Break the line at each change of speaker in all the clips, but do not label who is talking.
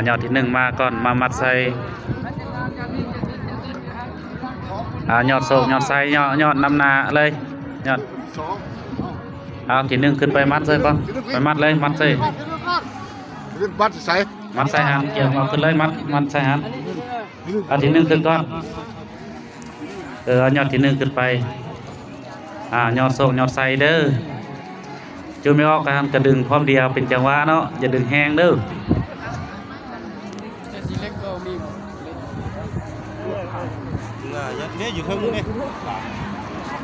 ยอดที่หนึ่งมาก่อนมามัดใส่ยอดโศกยอดไซยอดนำนาเลยยอดเอาที่หนึ่งขึ้นไปมัดเลยก่อนไปมัดเลยมัดใส่มัดใส่หันเกี่ยวเอาขึ้นเลยมัดใส่หันเอาที่หนึ่งขึ้นก่อนเอายอดที่หนึ่งขึ้นไปยอดโศกยอดไซเด้อจุ่มไม่ออกกันกระดึงพร้อมเดียวเป็นจังหวะเนาะอย่าดึงแห้งเด้อ
เนี่ยอยู่เทิงนี่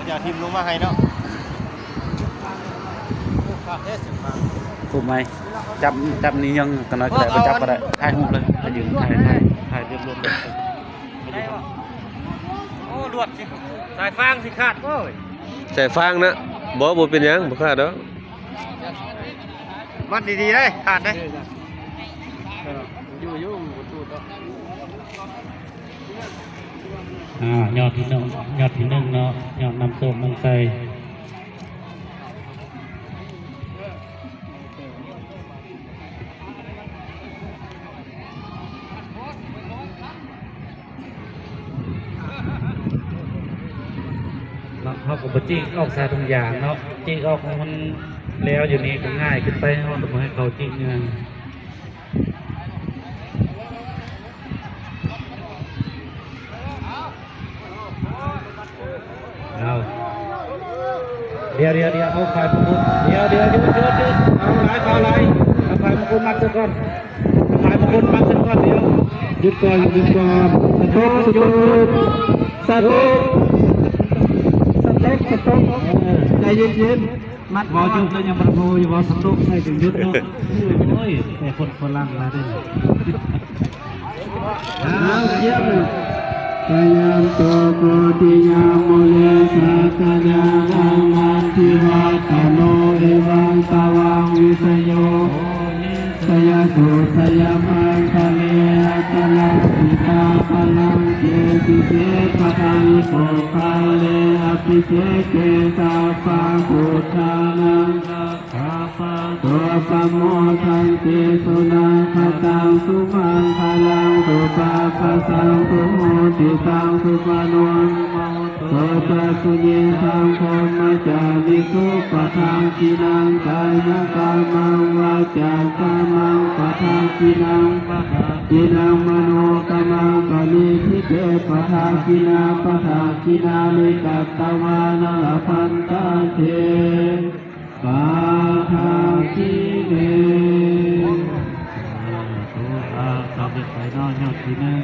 อย่าทิมลงมาให้เนาะ
ถูกไหมจับนี้ยังกันน้อยก็ได้ไปจับก็ได้ถ่ายรูปเลยไปยืนถ่ายเรียบร้อยเลย
โอ้ดวดสิสายฟางสิขาดโอ้ย
ใส่ฟางนะบ่เป็นหยังบ่ขาดดอก
มัดดีๆได้ขาดได้
ยอดที่หนึ่งเนาะยอดนำโซ่นำใส่เขาก็บจิ้งออกใส่ทุกอย่างเนาะจิ้งออกมันแล้วอยู่นี่ก็ง่ายขึ้นไปเขาต้องให้เขาจิ้งเงินเดี๋ยวเอาไฟมงคลเดี๋ยวเอาไรเอาไฟมงคลมัดซะก่อนเอาไฟมงคลมัดซะก่อนเดี๋ยวหยุดก่อนสต๊อปใจเย็นมัดวอจุดแล้วยังประโมอยู่วอสต๊อปใส่ถึงยุดเนาะโอ้ยแต่คนฝรั่งมาได้เยี่ยมกายามตัวโกติยามโมเลสากายานังมันทิวัตโนเอวังตาวังวิสโยสยสุสยมังทะเลตะลังปิตาพลังเจติเจปะทังโสภาเลอภิเจเกตาปังพุทธานังข้าปังตัวปะโมทังเตสุนังขตังสุมังพลังสุปาปัสสังสุโมติตังสุปานวนโสตสุเยสังโฆมัจจาวิสุปะทังกินังกายกรรมังวาจากรรมังปะทังกินังมโนกรรมังกะลิทิเตปะทังกินาลิกัตตวานังพันตาเทปะทังกิเนตอบเด็กไปนอนยอดที่หนึ่ง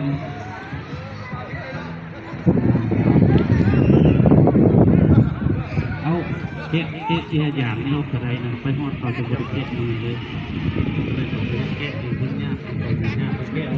เอาเจ๊อย่างนี้เอาอะไรนะไปหอดเขาจะบริเกตมือเลยไปต่อบริเกตอยู่บนหญ้าไปแก้ว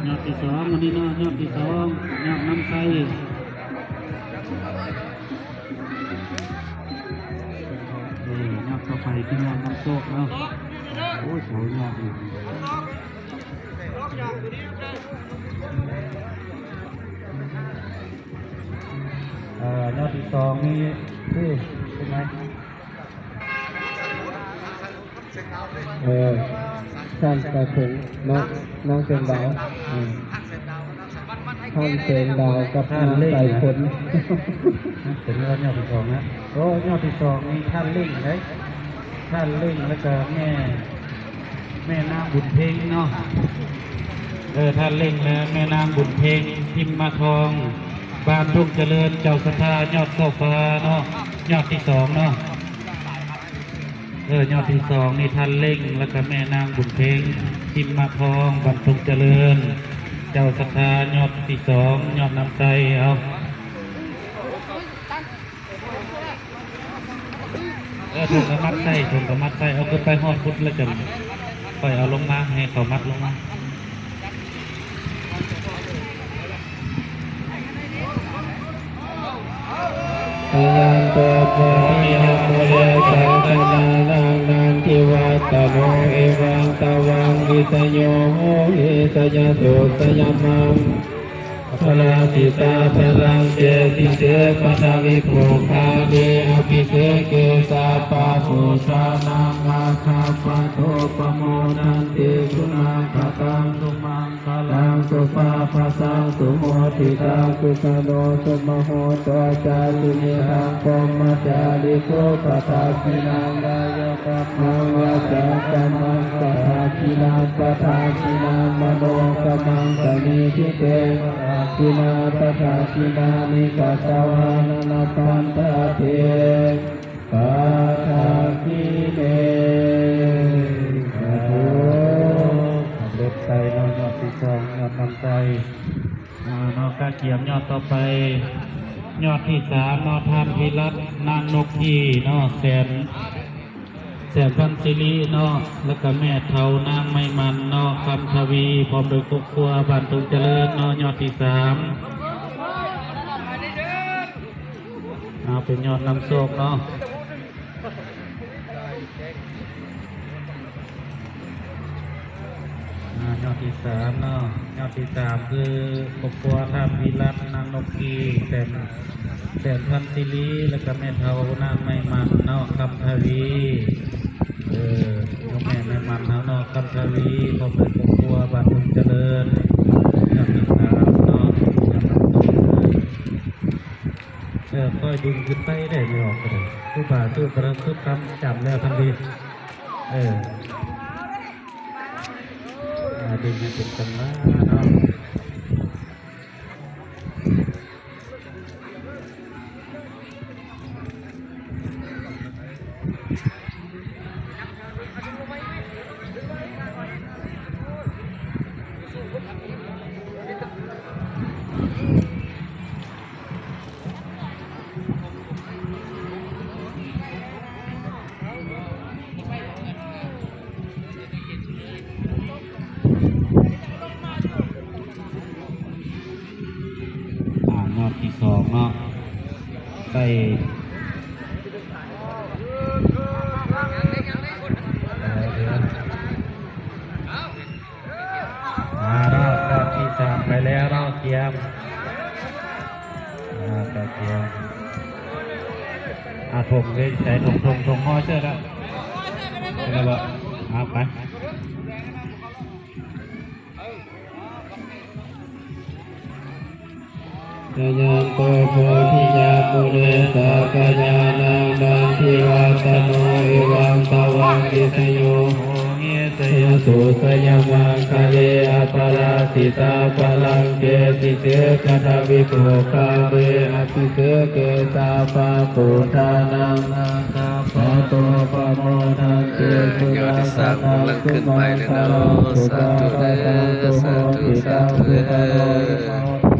ยอดที่สองวันนี้นะยอดที่สองยอดน้ำใสยอดต่อไปที่ยอดน้ำโชคแล้วโอ้ยสวยยอดอยู่ยอดที่สองนี่เป็นไง
ท่านประสงค์น้องเสียงดาวท่านเสียงดาวกับท่านใส่ผล
เป็นยอดที่สองนะโอ้ยอดที่สองนี่ท่านเล่งเลยท่านเล่งแล้วก็แม่นางบุญเพ็งเนาะท่านเล่งแล้วแม่นางบุญเพ็งพิมพ์มาทองบ้านทุ่งเจริญเจ้าสัทธายอดโซฟาเนาะยอดที่สองเนาะ
ยอดที่สองนี่ท่านเล่งแล้วก็แม่นางบุญเพ็งทิมมาทองบรรทุกเจริญ เจ้าศรัทธายอดที่สองยอดน้ำใจเอาถุงกระมัดใส่ถุงกระมัดใส่เอาขึ้นไปหอดพุทธแล้วกันค่อยเอาลงมาให้เขามัดลงมา
พยานตัวโพธิยามเลสังฆนานังนันทิวัตโนเอวังตวังวิสโยโหหิสยสุสยมังพลาสิตาพลังเจติเสปทาวิโภคาเดอภิเสเกสาปาโภชานังอาคาปะโตปโมนันติสุนังคตังสุมังคลังสุปาภาสังสุโมทิตังสุขโนสุมโหตัวจารุเนทังปมจาริโกปทาคินังนายกัมมังวาจากัมมังปทาคินังปทาคินังมโนกัมมังสมิทิเตคินาปทาคินานิกัสสวานาปันตะเทปทาคิเนเด็ดใจนอนยอดที่สองยอดนำใจนอกกาเกียมยอดต่อไปยอดที่สามนอท่านพิรัตนางนกยีนอแสนพันศิรินอแล้วก็แม่เทานางไม่มันนอคำทวีพร้อมโดยครอบครัวบ้านตุงเจริญนอยอดที่สามเป็นยอดนำโชคเนาะยอดที่สามเนาะยอดที่สามคือครอบครัวท่านพิรัตนางนกยีแสนพันศิริแล้วก็แม่เทานางไม่มันนอคำทวีน้องแม่แม่มันเนาะคำทวีพร้อมด้วยครอบครัวบ้านตุงเจริญยอดที่สามเนาะค่อยดึงขึ้นไปได้ไม่ออกเลยผู้บ่าวตู้กระสุดคำจับแล้วทันทีดึงให้เป็นกันละเนาะยอดที่สองเนาะได้รอบที่สามไปแล้วรอบเทียมผมเลยใส่ถงห้อยเสื้อแล้วแล้วบอกไปยานโตโพธิยามุเลสากยานังดันทิวัตโนเอวังตวังอิสโยโหหิสยสุสยมังคะเลอปราสิตาพลังเกติเสกทาวิโภคาเวอภิเสเกสาปาปุทานังนาคาปะโตปโมทันเตสุนังคตังสุมังคลังสุปาปะตังสุโหติตังสุปโน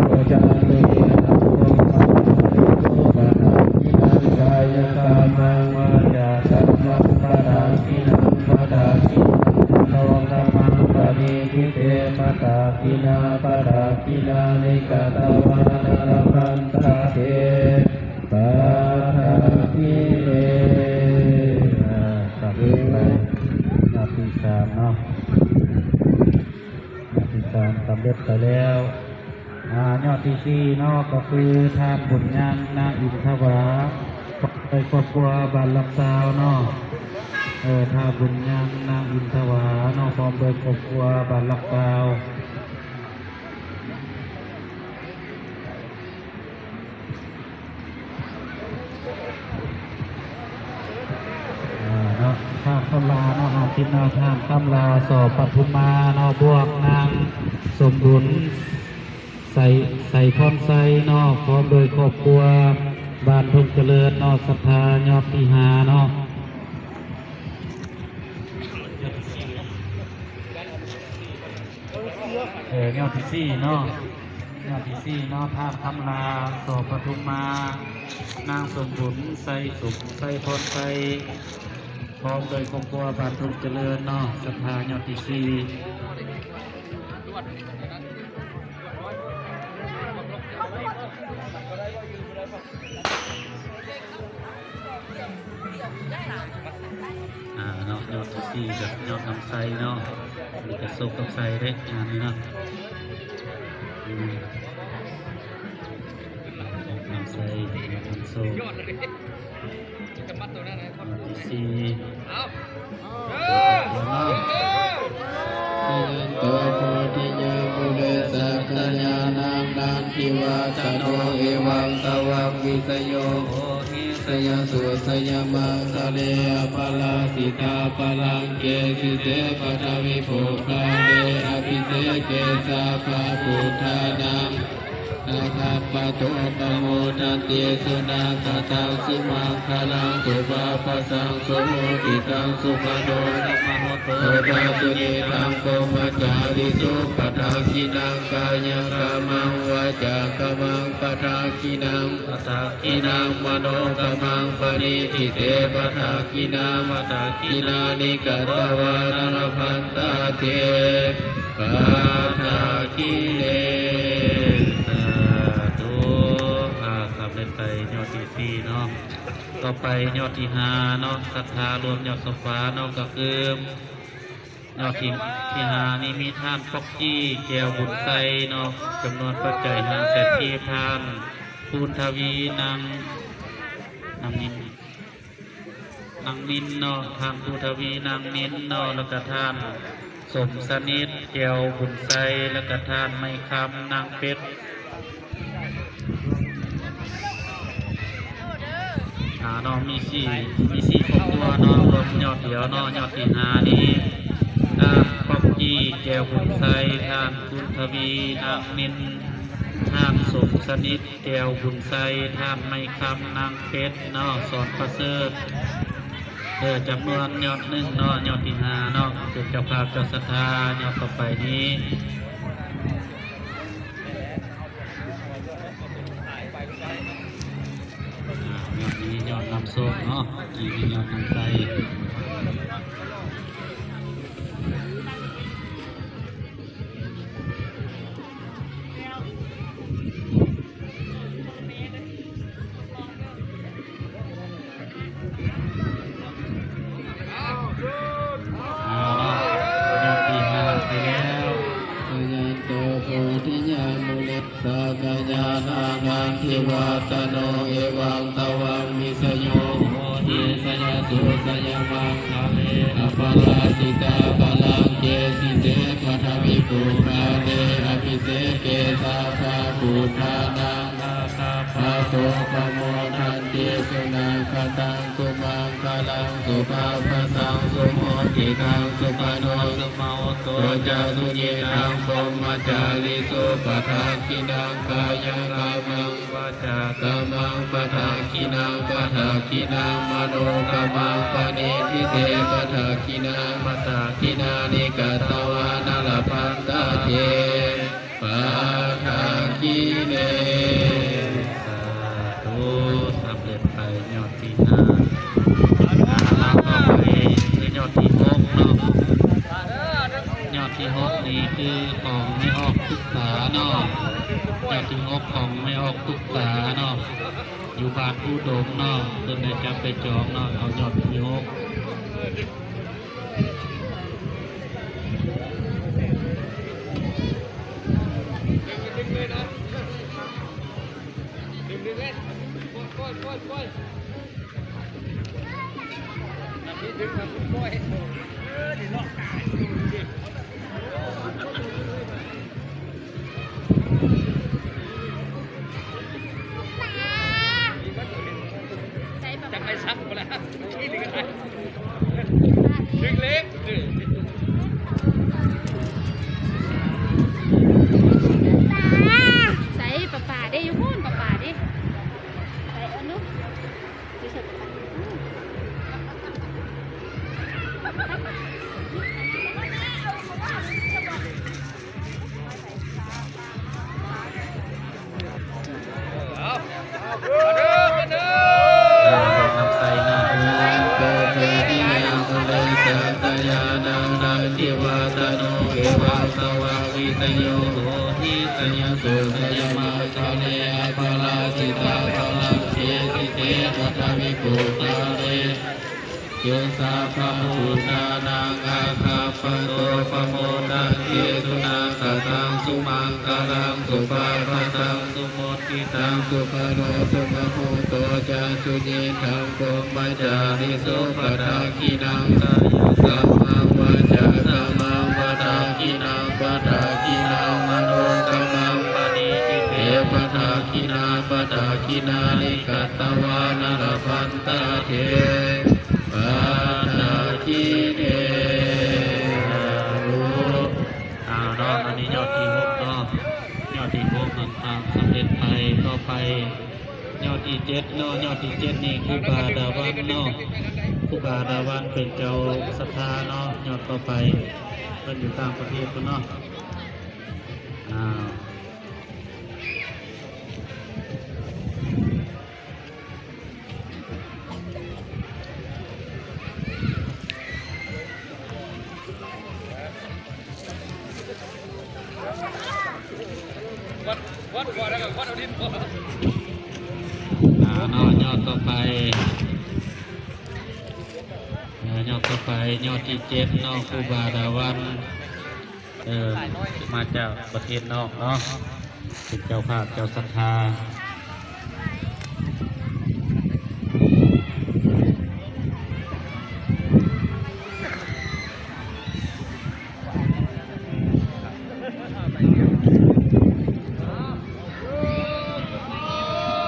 โมจารุเนทังปมจาริโกปทาคินังกายกามังวาจาสัมมังปทาคินังปทาคิโลกมังปณิทิเตปทาคินาปทาคินานิกตวานาพันตาเทปทาคิเนตัดไปนาทีสามเนาะนาทีสามสำเร็จไปแล้วยอดที่สี่เนาะก็คือทานบุญงานนางอินทวาไปครอบครัวบ้านลำซาวเนาะถ้าบุญงานนางอินทวาเนาะพร้อมโดยครอบครัวบ้านลำซาวเนาะท่านคำลาเนาะอาทิตย์นาท่านคำลาสอบปทุมมาเนาะบวกนางสมบุญใส่พร้อมใส่นอกพร้อมโดยครอบครัวบ้านทุ่งเจริญนอกศรัทธายอดที่หาเนาะ
ยอดที่สี่เนาะยอดที่สี่เนาะท่าคำลาโสปทุมมานางสมบุญใส่สุขใส่พรใส่พร้อมโดยครอบครัวบานทุกเจริญเนาะศรัทธายอดที่สี่เนาะยอดที่สี่กับยอดทำไซเนาะมีกระสุกกับไซเล็กงานนี้เนาะทำไซทำโซ่ยอดที่สี่
ตัวโพธิยามุเลสักยานังนันทิวาสโนเอวังตวังวิสโยโหหิสยสุสยมังสะเลอปลาสิตาปลังเกสิเสปทวิโภคาเลอภิเสเกสาภาปุทานังนาคาปะโตปะโมทันเตสุนาคาทังสิมังคลังสุภาปะสังสุโมติตังสุขโดนัมโหโตปะสุเนตังโกมัจจาริสุปทาคินังกายกรรมังวาจากรรมังปทาคินังมโนกรรมังปริทิเตปทาคินังปทาคินานิกัตตวารณพันตาเตปทาคิเลขับเล่นไปยอดที่สี่เนาะต่อไปยอดที่ห้าเนาะศรัทธารวมยอดสฟ้าเนาะก็คือยอดที่ห้านี่มีท่านปอกจี้แก้วบุญไซเนาะจำนวนปัจจัย5 แสนที่ท่านภูนทวีนางนินเนาะท่านภูนทวีนางนินเนาะแล้วก็ท่านสมสนิทแก้วบุญไซแล้วก็ท่านไม่คำนางเป็ดเนาะมีสี่ครอบครัวเนาะรวมยอดเดียวเนาะยอดที่ห้านี้ท่านป๊อกกี้แก้วบุญไซท่านคุณทวีนางนินท่านสมสนิทแก้วบุญไซท่านไม่คำนางเพชรเนาะสอนประเสริฐจำนวนยอดหนึ่งเนาะยอดที่ห้าเนาะเป็นเจ้าภาพเจ้าศรัทธายอดต่อไปนี้ยอดน้ำส้มเนาะอีกยอดน้ำใสยอดที่ห้าไปแล้วยันโตโพธิยามุเลสักยานานันทิวาสโนเอวังตวังมิสโยโหหิสยสุสยมังคาเลอปลาสิตาปลังเกสิเสปทวิปุคาเลอภิเสเกสาภาปุทานังนาคาปะโตปะโมทันเตสุนาคตังสุมังคลังสุภาพสังสุโมติตังสุปโนสุมาโอโตจาตุเยตังปมัจจาริสุปทาคินังกายกรรมังวาจากรรมังปทาคินังปทาคินังมโนกรรมังปณิทิเตปทาคินังปทาคินานิกัตตวานลพันตาเทปทาคิเลสาธุสำเร็จไปยอดที่ห้าแล้วต่อไปคือยอดที่หกเนาะยอดที่หกนี้คือของไม่ออกทุกตาเนาะยอดที่หกของไม่ออกทุกตาเนาะอยู่บ้านผู้ดมเนาะเพิ่นได้จับไปจองเนาะเอายอดที่หก
จะไปซักหมดแล้วที่เหลือ
ทิวาตโนเอวาสวาวิตโยโหหิตยสุสยมาคาเลอภลาสิตาภลาเจติเตปัทวิปุตาเรเยสาภะมุตานังอาคาปโตปโมทังเกตุนาคตังสุมังคลังสุปาปะตังสุโมทิตังสุปโรสุภโหโตจาสุเยธังโกมัจจาริโสปะทาคินังกายสัมมังวาจาสัมมังปะทาคินังปะทาคินังมโนกัมมังปณิทิเตปะทาคินาปะทาคินานิกัตตวานรพันตาเทปานาคิเนรูเนาะอันนี้ยอดที่หกเนาะยอดที่หกต่างๆสำเร็จไปต่อไปยอดที่เจ็ดเนาะยอดที่เจ็ดนี่ครูบาดาวันเนาะครูบาดาวันเป็นเจ้าศรัทธาเนาะยอดต่อไปเป็นอยู่ต่างประเทศเนาะยอดต่อไปยอดต่อไปยอดที่เจ็ดเนาะครูบาดาวันมาจากประเทศนอกเนาะเป็นเจ้าภาพเจ้าศรัทธา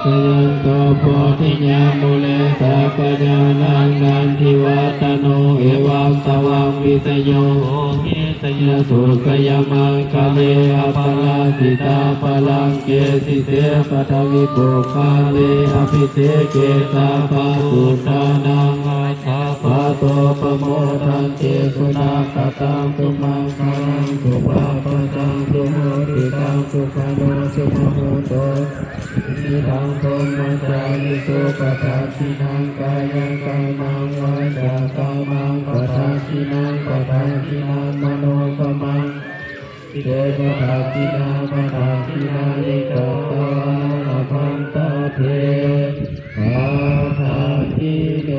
พยันโตโพธิญามุเลสะกญาณังนันทิวัตโนเอวังตวังวิสโยโหหิตยสุสยมังคะเลอภลาสิตาภลังเกสิเตปัทวิปุคาเลอภิเทเกสาภาสุตานังอาชาภาโตปโมทันเตสุนาคตังสุมังคลังสุภาปตังสุโมทิตังสุขโนสุมโหโตนิทังพรหมจาริโสปะทาคินังกายังกามังวาจากามังปะทาคินังปะทาคินังมโนกามังเตปะทาคินาปะทาคินาลิกัตตวานพันตาเทปะทาคิเน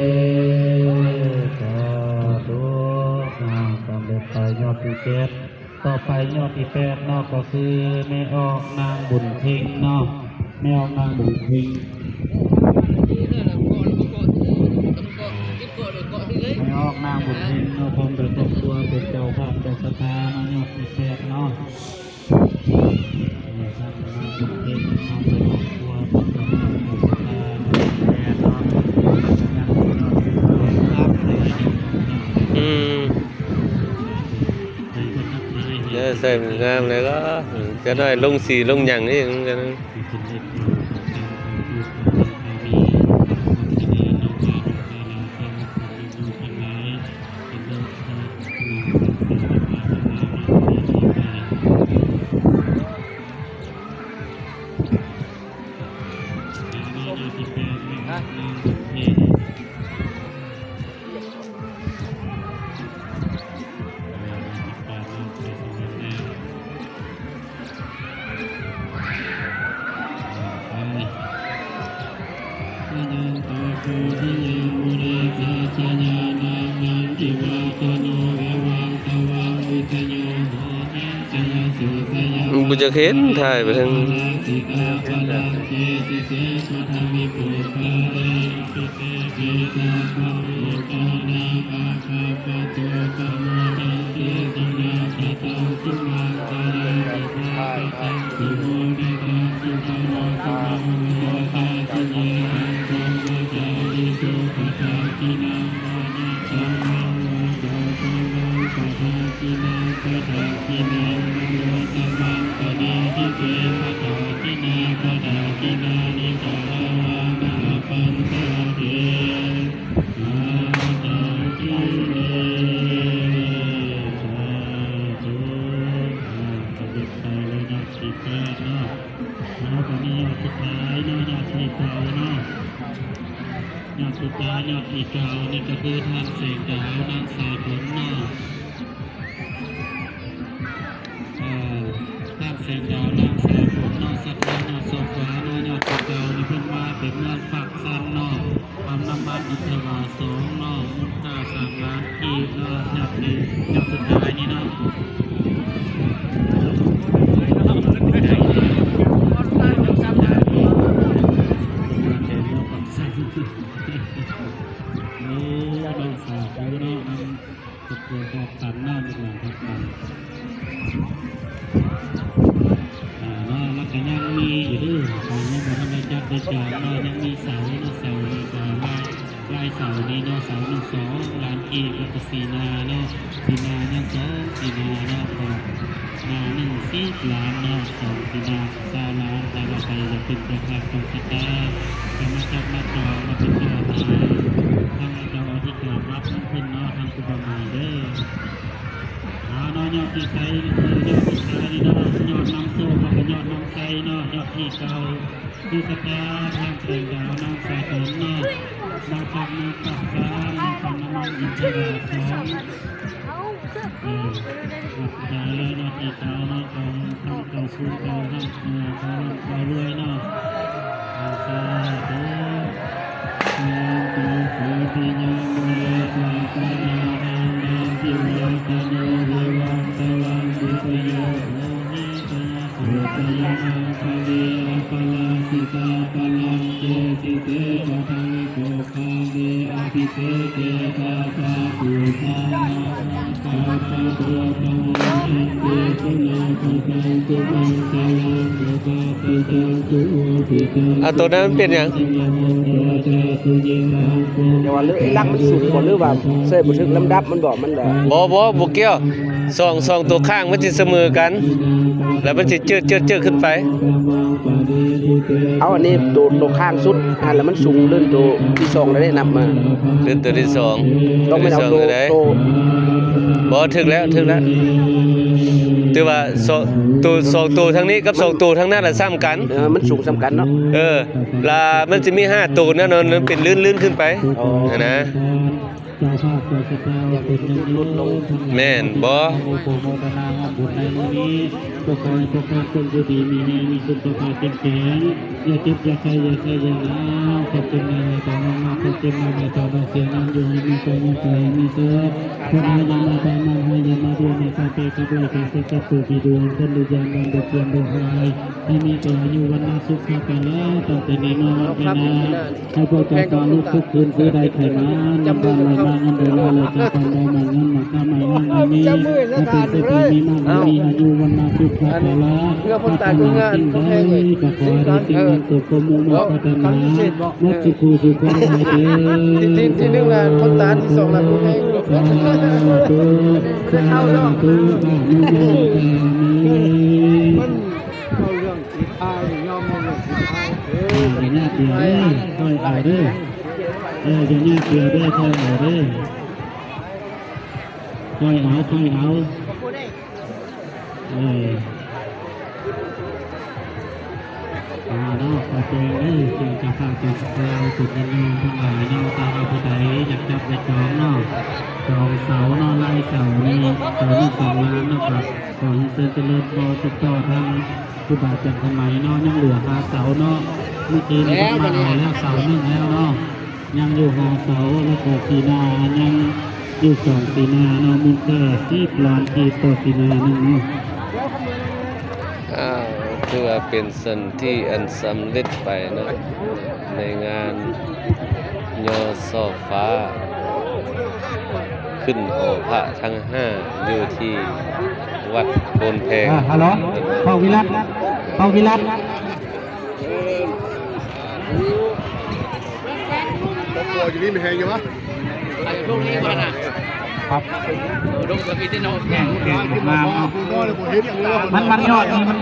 สาธุสำเร็จไปยอดที่เจ็ดต่อไปยอดที่แปดเนาะก็คือแม่ออกนางบุญเพ็งเนาะแม่ออกนางบุญเพ็งแม่ออกนางบุญเพ็งเนาะพร้อมโดยครอบครัวเป็นเจ้าภาพเจ้าศรัทธาเนาะยอดที่แปดเนาะนางบุญเพ็งพร้อมโดยครอบครัวเป็นเจ้าภาพเจ้าศรัทธาแปดเนาะยังมีเนาะครับ
ใส่งามเลยก็จะได้ลงสีลงอย่างนี้กันบุญจะเข็นถ่ายไปทางสุดท้ายยอดที่เก้านี่ก็คือท่านเสกดาวนางสาวผลเนาะ
แสงดาวนางสายฝนนอกสัตว์นอกโซฟานอกยอดเก่าในเพิ่นมาเป็นเมืองฝากสั้นนอกความน้ำมันอิทวาสองนอกมุตตา3 ล้านกีบนอกยอดนี้ยอดสุดท้ายนี่เนาะโอ้น้องสาวเขาเนาะมันจะเกิดการตันหน้าเป็นหลังทับกันเนาะแล้วก็ยังมีอยู่ด้วยเขายังมาทำอะไรจัดได้จองเนาะยังมีเสาเนาะเสานี่ก็ลายเสานี้เนาะเสา1 2 ล้านกีบแล้วก็สีนาเนาะสีนายัง2สีนาเนาะก็นา1 10 ล้านเนาะ2สีนา20 ล้านแต่ว่าใครจะเป็นประธานกองสตาร์ก็มาจับมาจองมาเป็นเจ้าทางเจ้าที่เกิดรับเพิ่นเนาะทางสุภาพมาเด้อเนาะยอดที่ใส่คือยอดที่ใส่เนาะยอดน้ำโซ่กับยอดน้ำใสเนาะยอดที่เก่าที่สตาร์ทางแสงดาวน้ำสายฝนเนาะมาจากมาตักฟ้ามาจากน้ำมันอินทรีย์ได้เลยเนาะที่เก่าเนาะของทำเก่าสูงเก่าทำเขารวยเนาะสาธุปิญาโมเลสาปะนานังนังทิวะตโนเววังตวังวิปโยโหหิตยะสุตยะอังคะเวอะปะลาสิกาปะลังเจสิเตปะทังโกคาเวอภิเตเตตาตาปุตาตาตาโตตังอันเตตุนาภะตังตุมังสาลังโลกาปะตังตุโอปิตัง
ตัวนั้นมันเป็นหยัง
แต่ว่าเรื่องลักมันสูงกว่าหรือว่าเส้นบ่ถึงลำดับมันบอกมันแหละ
บ่เกี่ยวสองตัวข้างมันสิเสมอกัน แล้วมันสิเจิดขึ้นไป
เอาอันนี้ตัวข้างสุดแล้วมันสูงเรื่องตัวที่2แล้วได้นำมา
หรือตัวที่สอง
ต้องไม่เอา
ตัว
ตัว
ที่สองได้ บ่ถึกแล้วถือว่าตัวทางนี้กับ2ตัวทางนั้นน่ะซ้ำกัน
มันสูงสำคัญเนาะ
แล้วมันจะมี5ตัวนั่นมันเป็นลื่นขึ้นไปนะ
เจ้าภาพเจ้าสตาร์เป็นยังลุดลง
แม่นบ่
โอ้โหโมทนาบุญในมื้อนี้พวกเราพวกเราคนอยู่ดีมีแรงมีสุขภาพเข้มแข็งอย่าเจ็บอย่าไข้อย่าไข้อย่าหนาวขอบคุณในต่อมาขอบคุณในต่อมาเสียงนั้นอยู่มีใจมีใจมีเสื้อพระนายมาตามาให้ยามาด้วยในคาเฟ่กับด้วยการเสกกับตัวที่ดวงท่านดุจานมันดุจานดุหายให้มีตัวอยู่วันนาสุขภาพแล้วตั้งแต่นี้มาวันนี้นะให้พวกเจ้าตาลุกทุกคืนซื้อได้ไข่มานำบ้านมาเงินเดือนละเลยจะทำได้มาเงินมาข้าไม่งานอันนี้ถ้าเป็นเศรษฐีมีมากมีอายุวันนาสุขภาพแล้วถ้าทำงานสิ่งใดก็ขอให้สิ่งนั้นสุขมุขพัฒนานักสุขสุขความให้เด้อที่หนึ่งlàคนตาที่สองlàคนให้สาธุสาธุมัน
เอาเรื่องสีท้ายยอมเอาเรื่องสีท้าย
อย่าหน้าเปลี่ยนเลยค่อยเอาเด้ออย่าหน้าเปลี่ยนเด้อค่อยเอาเด้อค่อยเอาเนาะขอเจอเสียงจากข้าวจากเราสุดเงินทั้งหลายเนาะตามเอาผู้ใดอยากจับไปจองเนาะจองเสาเนาะไล่เสานี่เสานี่2 ล้านเนาะครับขอให้เจริญพอติดต่อทางผู้บาดเจ็บสมัยเนาะยังเหลือหาเสาเนาะเมื่อกี้นี่มาแล้วเสา1แล้วเนาะยังอยู่หาเสาแล้วก็สีนายังอยู่2สีนาเนาะมูลค่า10 ล้านกีบต่อสีนาหนึ่งเนาะ
ถือว่าเป็นสันที่อันสำเร็จไปเนาะในงานยอซอฟ้า ขึ้นหอพระทั้ง5อยู่ที่วัดโพนแพง
ฮัลโหลเข้าวิรัต
ตัวอยู่นี่ไม่แพงอยู่ปะ
ครับลงสปีดโนแข่งมามันยอดนี่มัน